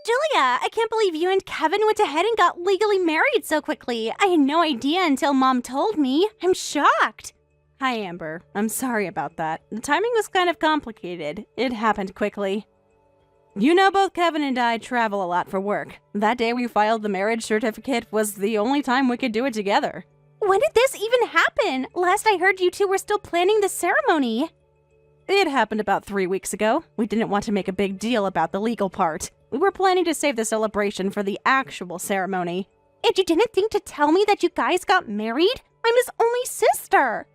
Julia, I can't believe you and Kevin went ahead and got legally married so quickly. I had no idea until Mom told me. I'm shocked. Hi, Amber. I'm sorry about that. The timing was kind of complicated. It happened quickly. You know, both Kevin and I travel a lot for work. That day we filed the marriage certificate was the only time we could do it together. When did this even happen? Last I heard, you two were still planning the ceremony. It happened about 3 weeks ago. We didn't want to make a big deal about the legal part. We were planning to save the celebration for the actual ceremony. And you didn't think to tell me that you guys got married? I'm his only sister.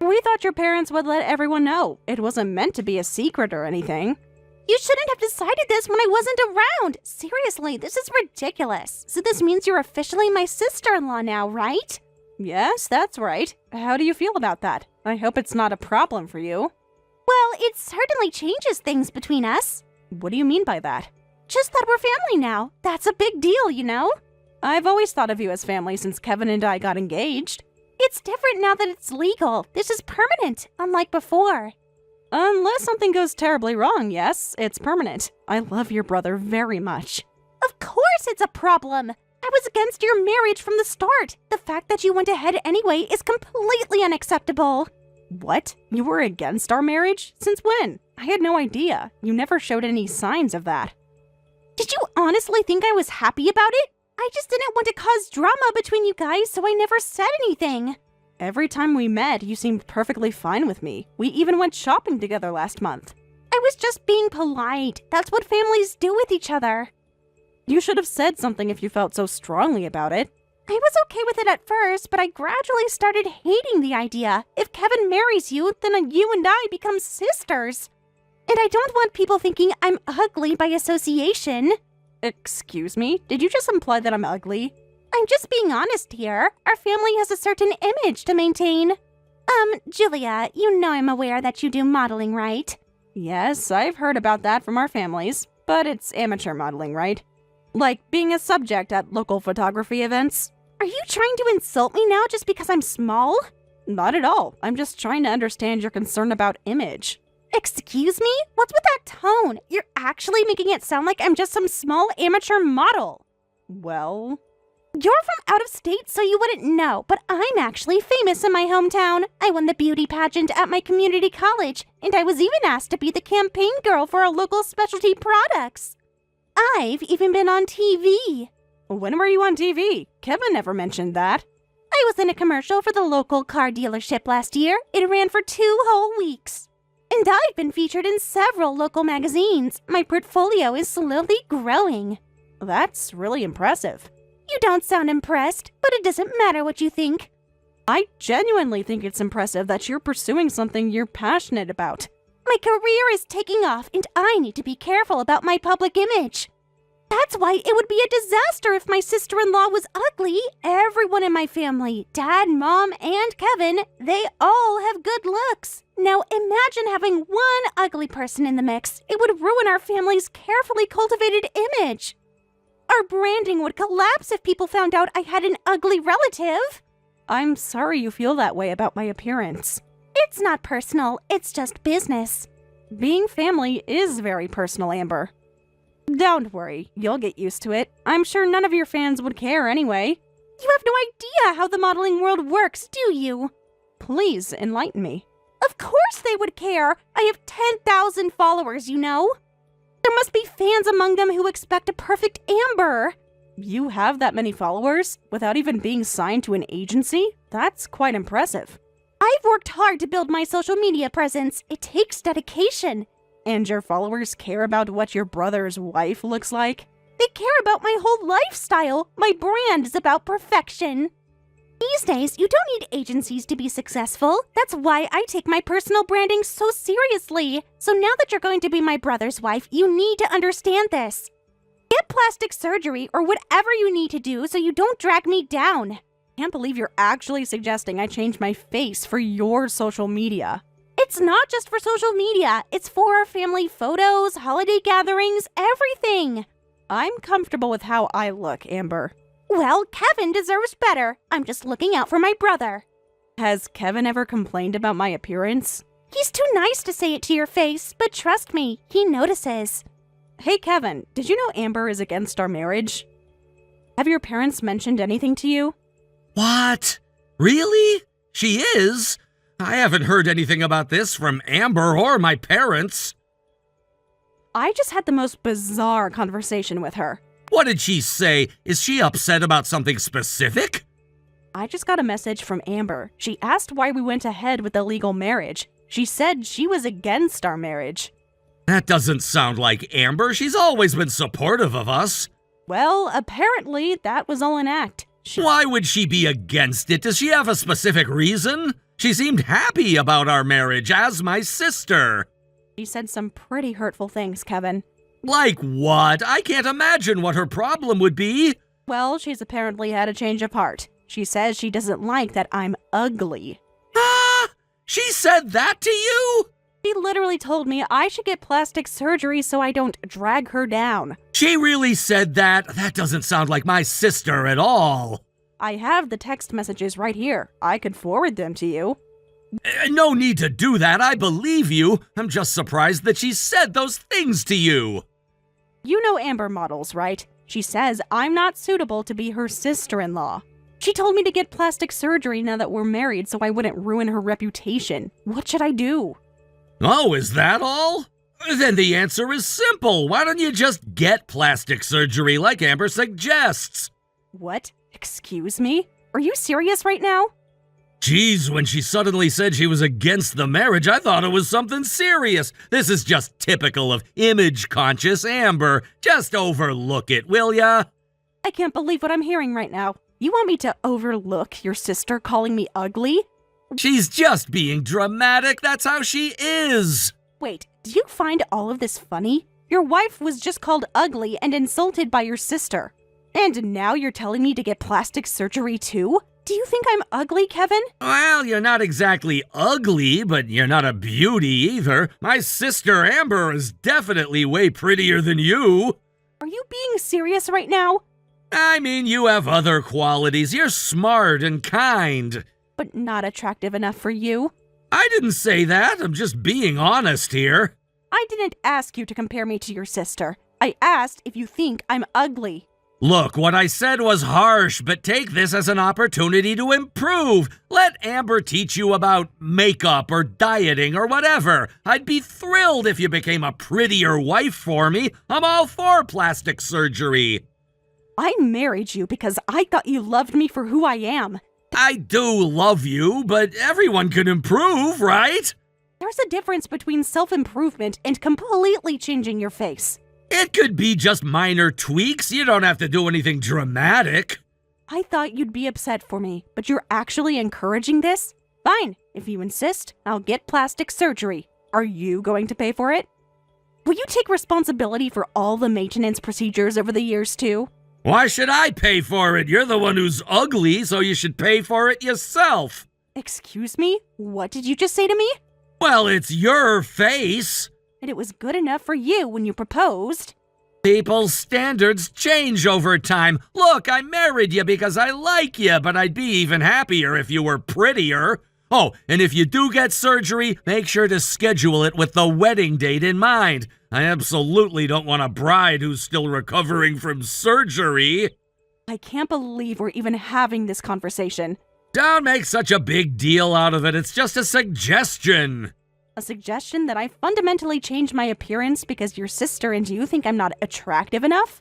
We thought your parents would let everyone know. It wasn't meant to be a secret or anything. You shouldn't have decided this when I wasn't around. Seriously, this is ridiculous. So this means you're officially my sister-in-law now, right? Yes, that's right. How do you feel about that? I hope it's not a problem for you. Well, it certainly changes things between us. What do you mean by that? Just that we're family now. That's a big deal, you know? I've always thought of you as family since Kevin and I got engaged. It's different now that it's legal. This is permanent, unlike before. Unless something goes terribly wrong, yes, it's permanent. I love your brother very much. Of course it's a problem. I was against your marriage from the start. The fact that you went ahead anyway is completely unacceptable. What? You were against our marriage? Since when? I had no idea. You never showed any signs of that. Did you honestly think I was happy about it? I just didn't want to cause drama between you guys, so I never said anything. Every time we met, you seemed perfectly fine with me. We even went shopping together last month. I was just being polite. That's what families do with each other. You should have said something if you felt so strongly about it. I was okay with it at first, but I gradually started hating the idea. If Kevin marries you, then you and I become sisters. And I don't want people thinking I'm ugly by association. Excuse me? Did you just imply that I'm ugly? I'm just being honest here. Our family has a certain image to maintain. Julia, you know I'm aware that you do modeling, right? Yes, I've heard about that from our families. But it's amateur modeling, right? Like being a subject at local photography events. Are you trying to insult me now just because I'm small? Not at all. I'm just trying to understand your concern about image. Excuse me? What's with that tone? You're actually making it sound like I'm just some small amateur model. Well... You're from out of state, so you wouldn't know, but I'm actually famous in my hometown. I won the beauty pageant at my community college, and I was even asked to be the campaign girl for our local specialty products. I've even been on TV. When were you on TV? Kevin never mentioned that. I was in a commercial for the local car dealership last year. It ran for 2 whole weeks. And I've been featured in several local magazines. My portfolio is slowly growing. That's really impressive. You don't sound impressed, but it doesn't matter what you think. I genuinely think it's impressive that you're pursuing something you're passionate about. My career is taking off, and I need to be careful about my public image. That's why it would be a disaster if my sister-in-law was ugly. Everyone in my family, Dad, Mom, and Kevin, they all have good looks. Now imagine having one ugly person in the mix. It would ruin our family's carefully cultivated image. Our branding would collapse if people found out I had an ugly relative. I'm sorry you feel that way about my appearance. It's not personal, it's just business. Being family is very personal, Amber. Don't worry, you'll get used to it. I'm sure none of your fans would care anyway. You have no idea how the modeling world works, do you? Please, enlighten me. Of course they would care. I have 10,000 followers, you know. There must be fans among them who expect a perfect Amber. You have that many followers without even being signed to an agency? That's quite impressive. I've worked hard to build my social media presence. It takes dedication. And your followers care about what your brother's wife looks like? They care about my whole lifestyle. My brand is about perfection. These days, you don't need agencies to be successful. That's why I take my personal branding so seriously. So now that you're going to be my brother's wife, you need to understand this. Get plastic surgery or whatever you need to do so you don't drag me down. Can't believe you're actually suggesting I change my face for your social media. It's not just for social media. It's for our family photos, holiday gatherings, everything. I'm comfortable with how I look, Amber. Well, Kevin deserves better. I'm just looking out for my brother. Has Kevin ever complained about my appearance? He's too nice to say it to your face, but trust me, he notices. Hey, Kevin, did you know Amber is against our marriage? Have your parents mentioned anything to you? What? Really? She is? I haven't heard anything about this from Amber or my parents. I just had the most bizarre conversation with her. What did she say? Is she upset about something specific? I just got a message from Amber. She asked why we went ahead with the legal marriage. She said she was against our marriage. That doesn't sound like Amber. She's always been supportive of us. Well, apparently that was all an act. Why would she be against it? Does she have a specific reason? She seemed happy about our marriage as my sister. She said some pretty hurtful things, Kevin. Like what? I can't imagine what her problem would be. Well, she's apparently had a change of heart. She says she doesn't like that I'm ugly. Ah! She said that to you? She literally told me I should get plastic surgery so I don't drag her down. She really said that? That doesn't sound like my sister at all. I have the text messages right here. I could forward them to you. No need to do that. I believe you. I'm just surprised that she said those things to you. You know Amber models, right? She says I'm not suitable to be her sister-in-law. She told me to get plastic surgery now that we're married so I wouldn't ruin her reputation. What should I do? Oh, is that all? Then the answer is simple. Why don't you just get plastic surgery like Amber suggests? What? Excuse me? Are you serious right now? Geez, when she suddenly said she was against the marriage, I thought it was something serious. This is just typical of image-conscious Amber. Just overlook it, will ya? I can't believe what I'm hearing right now. You want me to overlook your sister calling me ugly? She's just being dramatic. That's how she is. Wait, do you find all of this funny? Your wife was just called ugly and insulted by your sister. And now you're telling me to get plastic surgery too? Do you think I'm ugly, Kevin? Well, you're not exactly ugly, but you're not a beauty either. My sister Amber is definitely way prettier than you. Are you being serious right now? I mean, you have other qualities. You're smart and kind. But not attractive enough for you. I didn't say that. I'm just being honest here. I didn't ask you to compare me to your sister. I asked if you think I'm ugly. Look, what I said was harsh, but take this as an opportunity to improve. Let Amber teach you about makeup or dieting or whatever. I'd be thrilled if you became a prettier wife for me. I'm all for plastic surgery. I married you because I thought you loved me for who I am. I do love you, but everyone can improve, right? There's a difference between self-improvement and completely changing your face. It could be just minor tweaks. You don't have to do anything dramatic. I thought you'd be upset for me, but you're actually encouraging this? Fine, if you insist, I'll get plastic surgery. Are you going to pay for it? Will you take responsibility for all the maintenance procedures over the years too? Why should I pay for it? You're the one who's ugly, so you should pay for it yourself. Excuse me? What did you just say to me? Well, it's your face. And it was good enough for you when you proposed. People's standards change over time. Look, I married you because I like you, but I'd be even happier if you were prettier. Oh, and if you do get surgery, make sure to schedule it with the wedding date in mind. I absolutely don't want a bride who's still recovering from surgery. I can't believe we're even having this conversation. Don't make such a big deal out of it. It's just a suggestion. A suggestion that I fundamentally change my appearance because your sister and you think I'm not attractive enough?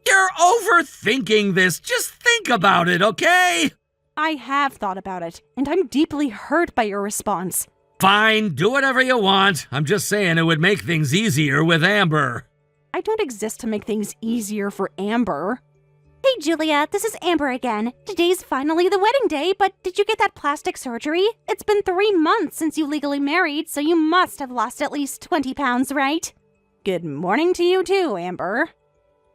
You're overthinking this. Just think about it, okay? I have thought about it, and I'm deeply hurt by your response. Fine, do whatever you want. I'm just saying it would make things easier with Amber. I don't exist to make things easier for Amber. Hey, Julia, this is Amber again. Today's finally the wedding day, but did you get that plastic surgery? It's been 3 months since you legally married, so you must have lost at least 20 pounds, right? Good morning to you too, Amber.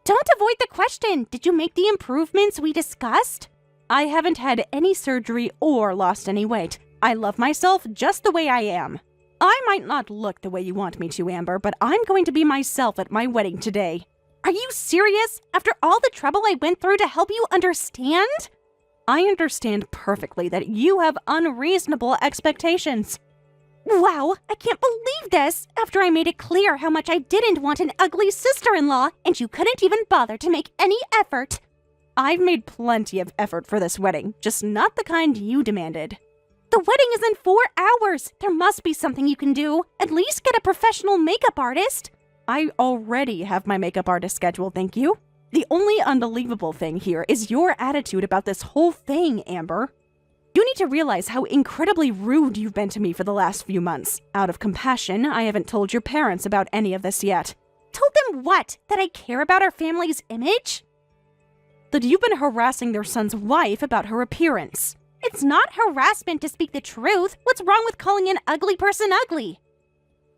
Don't avoid the question. Did you make the improvements we discussed? I haven't had any surgery or lost any weight. I love myself just the way I am. I might not look the way you want me to, Amber, but I'm going to be myself at my wedding today. Are you serious? After all the trouble I went through to help you understand? I understand perfectly that you have unreasonable expectations. Wow, I can't believe this! After I made it clear how much I didn't want an ugly sister-in-law, and you couldn't even bother to make any effort. I've made plenty of effort for this wedding, just not the kind you demanded. The wedding is in 4 hours. There must be something you can do. At least get a professional makeup artist. I already have my makeup artist scheduled, thank you. The only unbelievable thing here is your attitude about this whole thing, Amber. You need to realize how incredibly rude you've been to me for the last few months. Out of compassion, I haven't told your parents about any of this yet. Told them what? That I care about our family's image? That you've been harassing their son's wife about her appearance. It's not harassment to speak the truth. What's wrong with calling an ugly person ugly?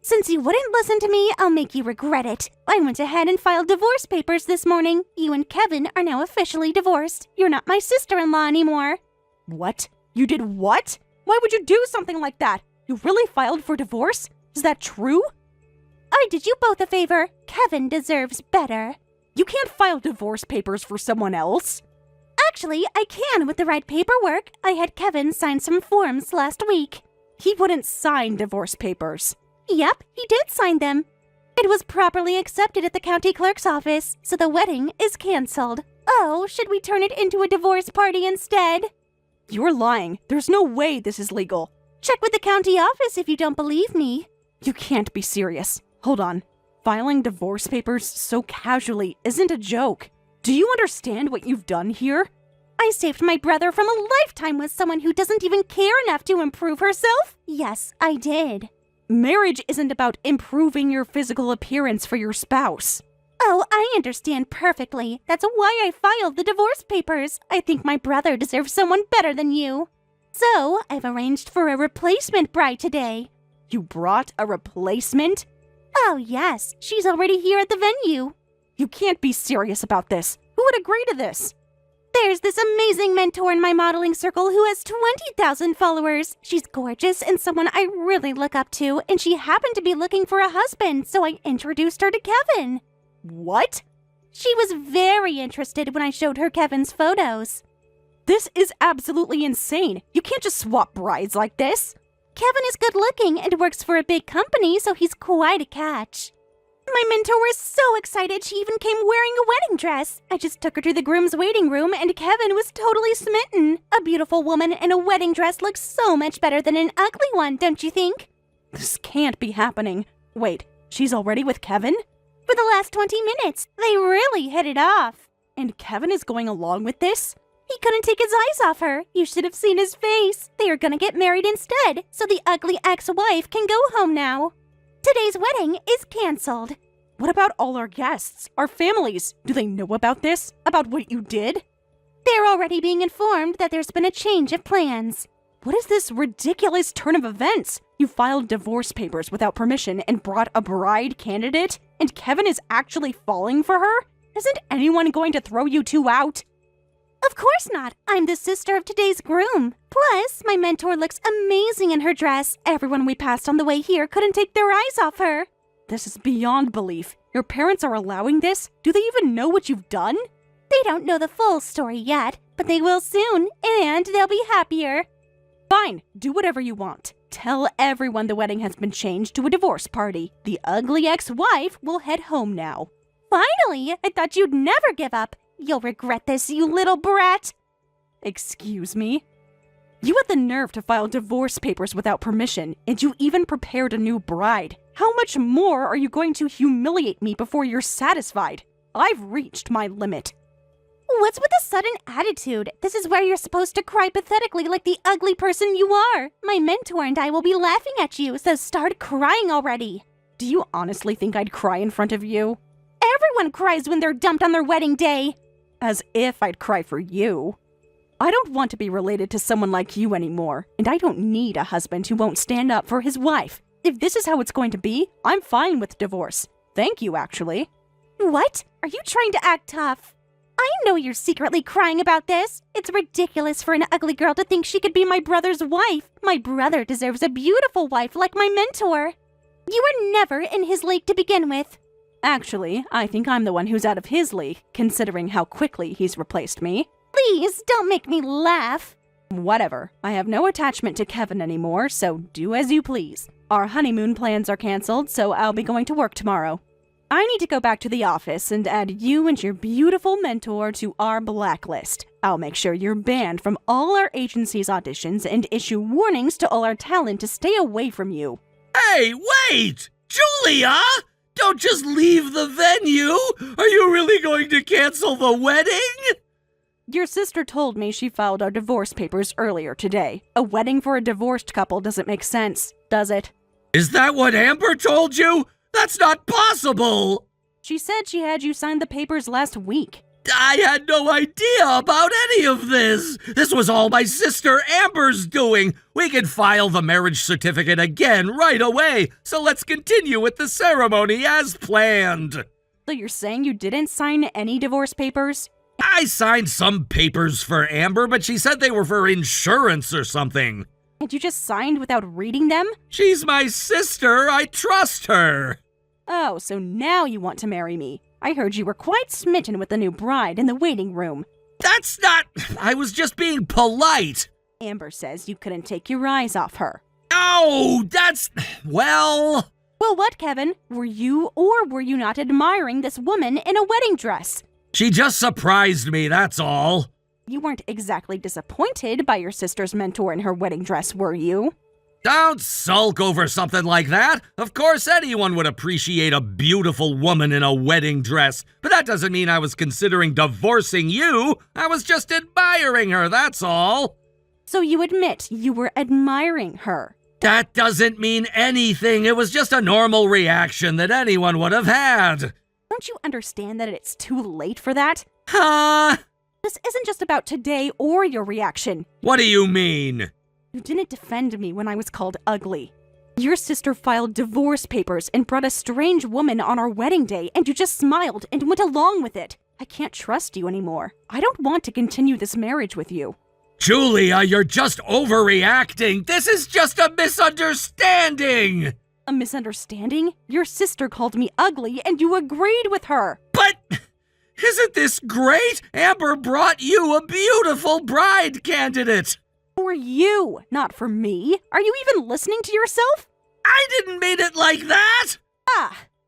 Since you wouldn't listen to me, I'll make you regret it. I went ahead and filed divorce papers this morning. You and Kevin are now officially divorced. You're not my sister-in-law anymore. What? You did what? Why would you do something like that? You really filed for divorce? Is that true? I did you both a favor. Kevin deserves better. You can't file divorce papers for someone else. Actually, I can with the right paperwork. I had Kevin sign some forms last week. He wouldn't sign divorce papers. Yep, he did sign them. It was properly accepted at the county clerk's office, so the wedding is canceled. Oh, should we turn it into a divorce party instead? You're lying. There's no way this is legal. Check with the county office if you don't believe me. You can't be serious. Hold on. Filing divorce papers so casually isn't a joke. Do you understand what you've done here? I saved my brother from a lifetime with someone who doesn't even care enough to improve herself. Yes, I did. Marriage isn't about improving your physical appearance for your spouse. Oh, I understand perfectly. That's why I filed the divorce papers. I think my brother deserves someone better than you. So, I've arranged for a replacement bride today. You brought a replacement? Oh, yes. She's already here at the venue. You can't be serious about this. Who would agree to this? There's this amazing mentor in my modeling circle who has 20,000 followers. She's gorgeous and someone I really look up to, and she happened to be looking for a husband, so I introduced her to Kevin. What? She was very interested when I showed her Kevin's photos. This is absolutely insane. You can't just swap brides like this. Kevin is good looking and works for a big company, so he's quite a catch. My mentor was so excited she even came wearing a wedding dress. I just took her to the groom's waiting room and Kevin was totally smitten. A beautiful woman in a wedding dress looks so much better than an ugly one, don't you think? This can't be happening. Wait, she's already with Kevin? For the last 20 minutes, they really hit it off. And Kevin is going along with this? He couldn't take his eyes off her. You should have seen his face. They are gonna get married instead, so the ugly ex-wife can go home now. Today's wedding is canceled. What about all our guests? Our families? Do they know about this? About what you did? They're already being informed that there's been a change of plans. What is this ridiculous turn of events? You filed divorce papers without permission and brought a bride candidate? And Kevin is actually falling for her? Isn't anyone going to throw you two out? Of course not. I'm the sister of today's groom. Plus, my mentor looks amazing in her dress. Everyone we passed on the way here couldn't take their eyes off her. This is beyond belief. Your parents are allowing this? Do they even know what you've done? They don't know the full story yet, but they will soon, and they'll be happier. Fine, do whatever you want. Tell everyone the wedding has been changed to a divorce party. The ugly ex-wife will head home now. Finally! I thought you'd never give up. You'll regret this, you little brat. Excuse me? You had the nerve to file divorce papers without permission, and you even prepared a new bride. How much more are you going to humiliate me before you're satisfied? I've reached my limit. What's with the sudden attitude? This is where you're supposed to cry pathetically like the ugly person you are. My mentor and I will be laughing at you, so start crying already. Do you honestly think I'd cry in front of you? Everyone cries when they're dumped on their wedding day. As if I'd cry for you. I don't want to be related to someone like you anymore, and I don't need a husband who won't stand up for his wife. If this is how it's going to be, I'm fine with divorce. Thank you, actually. What? Are you trying to act tough? I know you're secretly crying about this. It's ridiculous for an ugly girl to think she could be my brother's wife. My brother deserves a beautiful wife like my mentor. You were never in his league to begin with. Actually, I think I'm the one who's out of his league, considering how quickly he's replaced me. Please, don't make me laugh. Whatever. I have no attachment to Kevin anymore, so do as you please. Our honeymoon plans are canceled, so I'll be going to work tomorrow. I need to go back to the office and add you and your beautiful mentor to our blacklist. I'll make sure you're banned from all our agency's auditions and issue warnings to all our talent to stay away from you. Hey, wait! Julia! Don't just leave the venue! Are you really going to cancel the wedding? Your sister told me she filed our divorce papers earlier today. A wedding for a divorced couple doesn't make sense, does it? Is that what Amber told you? That's not possible! She said she had you sign the papers last week. I had no idea about any of this! This was all my sister Amber's doing! We can file the marriage certificate again right away, so let's continue with the ceremony as planned! So you're saying you didn't sign any divorce papers? I signed some papers for Amber, but she said they were for insurance or something. And you just signed without reading them? She's my sister, I trust her! Oh, so now you want to marry me. I heard you were quite smitten with the new bride in the waiting room. That's not... I was just being polite. Amber says you couldn't take your eyes off her. Oh, that's... Well, what, Kevin? Were you or were you not admiring this woman in a wedding dress? she just surprised me, that's all. You weren't exactly disappointed by your sister's mentor in her wedding dress, were you? Don't sulk over something like that. Of course, anyone would appreciate a beautiful woman in a wedding dress. But that doesn't mean I was considering divorcing you. I was just admiring her, that's all. So you admit you were admiring her. That doesn't mean anything. It was just a normal reaction that anyone would have had. Don't you understand that it's too late for that? Huh? This isn't just about today or your reaction. What do you mean? You didn't defend me when I was called ugly. Your sister filed divorce papers and brought a strange woman on our wedding day, and you just smiled and went along with it. I can't trust you anymore. I don't want to continue this marriage with you. Julia, you're just overreacting. This is just a misunderstanding. A misunderstanding? Your sister called me ugly, and you agreed with her. But isn't this great? Amber brought you a beautiful bride candidate. For you, not for me. Are you even listening to yourself? I didn't mean it like that.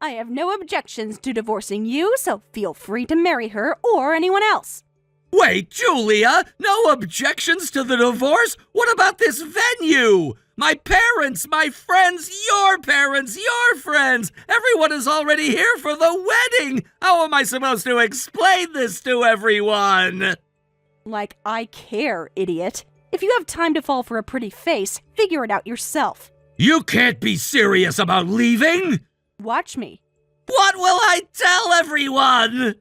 I have no objections to divorcing you, so feel free to marry her or anyone else. Wait, Julia, no objections to the divorce? What about this venue? My parents, my friends, your parents, your friends. Everyone is already here for the wedding. How am I supposed to explain this to everyone? Like I care, idiot. If you have time to fall for a pretty face, figure it out yourself. You can't be serious about leaving. Watch me. What will I tell everyone?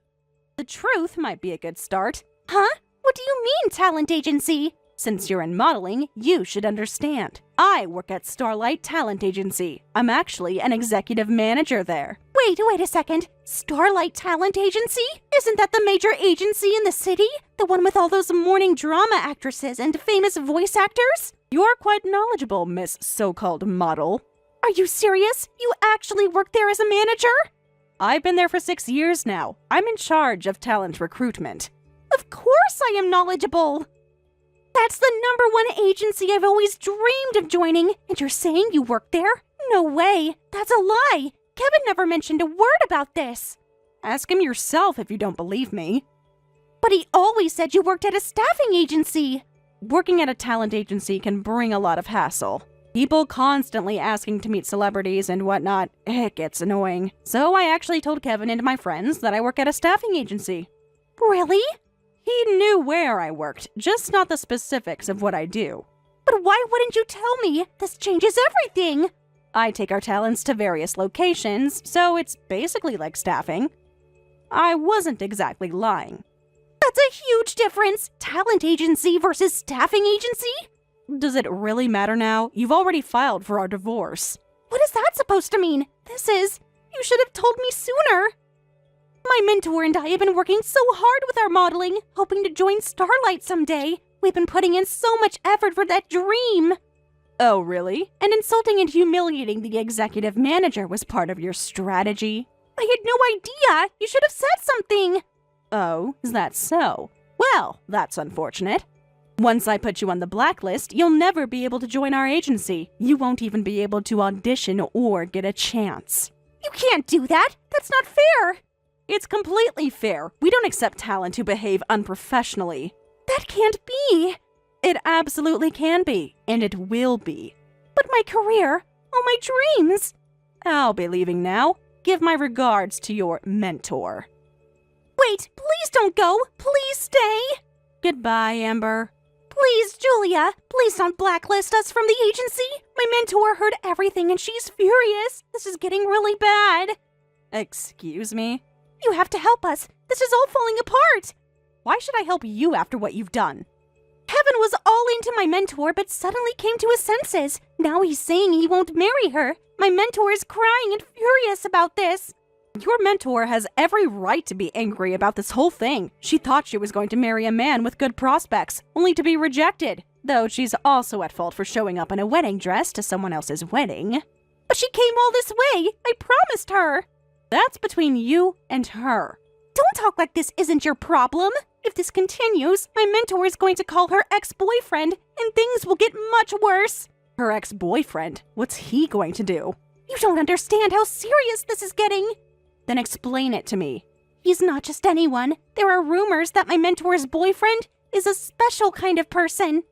The truth might be a good start. Huh? What do you mean, talent agency? Since you're in modeling, you should understand. I work at Starlight Talent Agency. I'm actually an executive manager there. Wait a second. Starlight Talent Agency? Isn't that the major agency in the city? The one with all those morning drama actresses and famous voice actors? You're quite knowledgeable, Miss So-Called Model. Are you serious? You actually work there as a manager? I've been there for 6 years now. I'm in charge of talent recruitment. Of course I am knowledgeable. That's the #1 agency I've always dreamed of joining, and you're saying you work there? No way. That's a lie. Kevin never mentioned a word about this. Ask him yourself if you don't believe me. But he always said you worked at a staffing agency. Working at a talent agency can bring a lot of hassle. People constantly asking to meet celebrities and whatnot. It gets annoying. So I actually told Kevin and my friends that I work at a staffing agency. Really? He knew where I worked, just not the specifics of what I do. But why wouldn't you tell me? This changes everything. I take our talents to various locations, so it's basically like staffing. I wasn't exactly lying. That's a huge difference. Talent agency versus staffing agency? Does it really matter now? You've already filed for our divorce. What is that supposed to mean? You should have told me sooner. My mentor and I have been working so hard with our modeling, hoping to join Starlight someday. We've been putting in so much effort for that dream. Oh, really? And insulting and humiliating the executive manager was part of your strategy? I had no idea. You should have said something. Oh, is that so? Well, that's unfortunate. Once I put you on the blacklist, you'll never be able to join our agency. You won't even be able to audition or get a chance. You can't do that. That's not fair. It's completely fair. We don't accept talent who behave unprofessionally. That can't be. It absolutely can be, and it will be. But my career, all my dreams. I'll be leaving now. Give my regards to your mentor. Wait, please don't go. Please stay. Goodbye, Amber. Please, Julia, please don't blacklist us from the agency. My mentor heard everything and she's furious. This is getting really bad. Excuse me? You have to help us. This is all falling apart. Why should I help you after what you've done? Kevin was all into my mentor but suddenly came to his senses. Now he's saying he won't marry her. My mentor is crying and furious about this. Your mentor has every right to be angry about this whole thing. She thought she was going to marry a man with good prospects, only to be rejected. Though she's also at fault for showing up in a wedding dress to someone else's wedding. But she came all this way. I promised her. That's between you and her. Don't talk like this isn't your problem. If this continues, my mentor is going to call her ex-boyfriend, and things will get much worse. Her ex-boyfriend? What's he going to do? You don't understand how serious this is getting. Then explain it to me. He's not just anyone. There are rumors that my mentor's boyfriend is a special kind of person.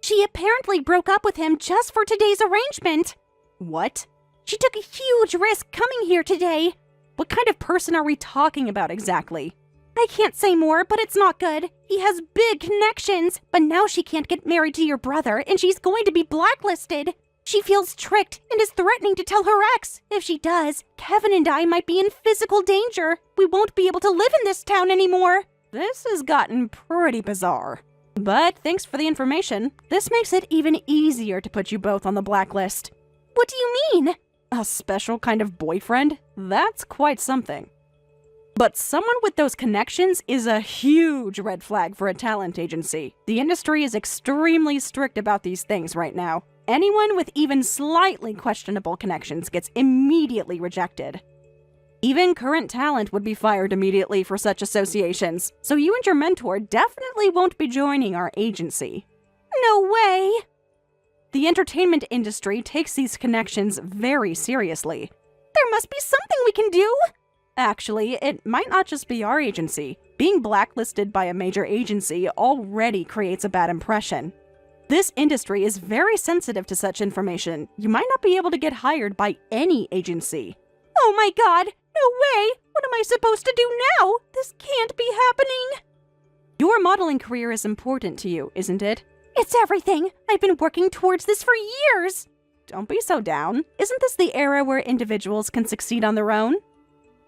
She apparently broke up with him just for today's arrangement. What? She took a huge risk coming here today. What kind of person are we talking about exactly? I can't say more, but it's not good. He has big connections, but now she can't get married to your brother, and she's going to be blacklisted. She feels tricked and is threatening to tell her ex. If she does, Kevin and I might be in physical danger. We won't be able to live in this town anymore. This has gotten pretty bizarre. But thanks for the information. This makes it even easier to put you both on the blacklist. What do you mean? A special kind of boyfriend? That's quite something. But someone with those connections is a huge red flag for a talent agency. The industry is extremely strict about these things right now. Anyone with even slightly questionable connections gets immediately rejected. Even current talent would be fired immediately for such associations, so you and your mentor definitely won't be joining our agency. No way! The entertainment industry takes these connections very seriously. There must be something we can do! Actually, it might not just be our agency. Being blacklisted by a major agency already creates a bad impression. This industry is very sensitive to such information. You might not be able to get hired by any agency. Oh my god! No way! What am I supposed to do now? This can't be happening! Your modeling career is important to you, isn't it? It's everything! I've been working towards this for years! Don't be so down. Isn't this the era where individuals can succeed on their own?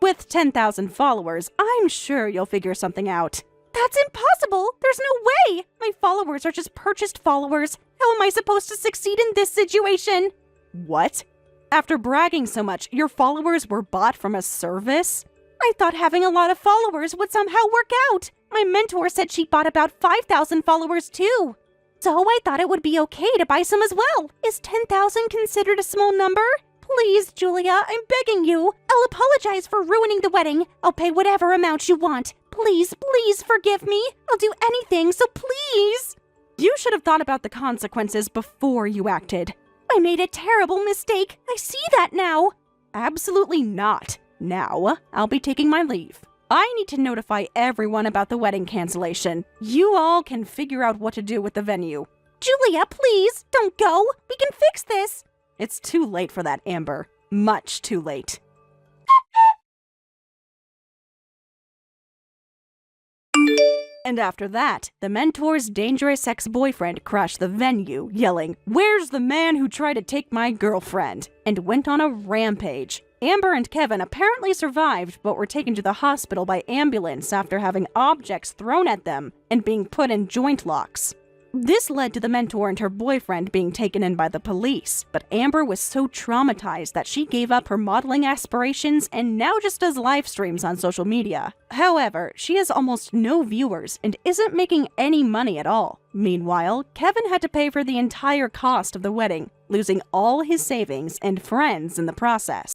With 10,000 followers, I'm sure you'll figure something out. That's impossible! There's no way! My followers are just purchased followers. How am I supposed to succeed in this situation? What? After bragging so much, your followers were bought from a service? I thought having a lot of followers would somehow work out. My mentor said she bought about 5,000 followers too. So I thought it would be okay to buy some as well. Is 10,000 considered a small number? Please, Julia, I'm begging you. I'll apologize for ruining the wedding. I'll pay whatever amount you want. Please, please forgive me. I'll do anything, so please. You should have thought about the consequences before you acted. I made a terrible mistake. I see that now. Absolutely not. Now, I'll be taking my leave. I need to notify everyone about the wedding cancellation. You all can figure out what to do with the venue. Julia, please, don't go. We can fix this. It's too late for that, Amber. Much too late. And after that, the mentor's dangerous ex-boyfriend crashed the venue, yelling, "Where's the man who tried to take my girlfriend?" and went on a rampage. Amber and Kevin apparently survived, but were taken to the hospital by ambulance after having objects thrown at them and being put in joint locks. This led to the mentor and her boyfriend being taken in by the police, but Amber was so traumatized that she gave up her modeling aspirations and now just does live streams on social media. However, she has almost no viewers and isn't making any money at all. Meanwhile, Kevin had to pay for the entire cost of the wedding, losing all his savings and friends in the process.